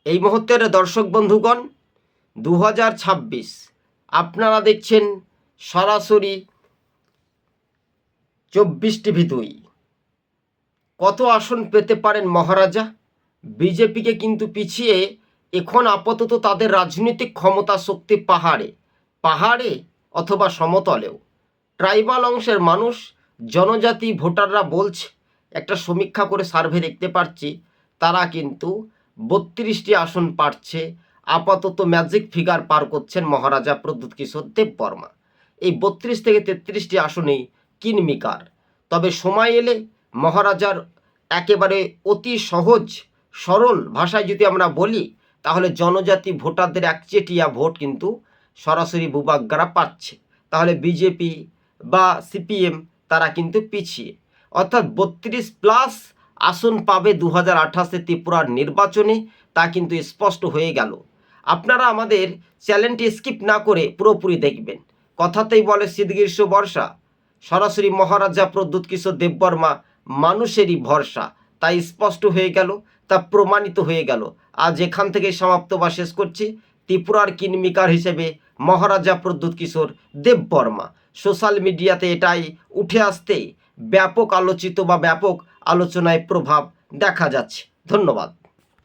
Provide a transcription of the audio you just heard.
এই মুহূর্তের দর্শক বন্ধুগণ 2026 আপনারা দেখছেন সরাসরি 24 TV 2। কত আসন পেতে পারেন মহারাজা? বিজেপিকে কিন্তু পিছিয়ে এখন আপাতত তাদের রাজনৈতিক ক্ষমতা শক্তি পাহাড়ে অথবা সমতলেও। ট্রাইবাল অংশের মানুষ, জনজাতি ভোটাররা বলছে, একটা সমীক্ষা করে সার্ভে দেখতে পাচ্ছি, তারা কিন্তু 32টি আসন পাচ্ছে। আপাতত ম্যাজিক ফিগার পার করছেন মহারাজা প্রদ্যুৎ কিশোর দেববর্মা। এই 32 থেকে 33টি আসনেই কিনমিকার। তবে সময় এলে মহারাজার একেবারে অতি সহজ সরল ভাষায় যদি আমরা বলি, তাহলে জনজাতি ভোটারদের একচেটিয়া ভোট কিন্তু সরাসরি বুবাগ্গারা পাচ্ছে। তাহলে বিজেপি বা সিপিএম তারা কিন্তু পিছিয়ে, অর্থাৎ 32+ আসন পাবে 2028 ত্রিপুরার নির্বাচনে, তা কিন্তু স্পষ্ট হয়ে গেল। আপনারা আমাদের চ্যানেলটি স্কিপ না করে পুরোপুরি দেখবেন। কথাতেই বলে শীত গ্রীষ্ম বর্ষা, সরাসরি মহারাজা প্রদ্যুৎ কিশোর দেববর্মা মানুষেরই ভরসা, তাই স্পষ্ট হয়ে গেল, তা প্রমাণিত হয়ে গেল। আজ এখান থেকে সমাপ্ত বা শেষ করছি। ত্রিপুরার কিনমিকার হিসেবে মহারাজা প্রদ্যুৎ কিশোর দেববর্মা। সোশ্যাল মিডিয়াতে এটাই উঠে আসতে ব্যাপক আলোচিত বা ব্যাপক আলোচনায় প্রভাব দেখা যাচ্ছে। ধন্যবাদ।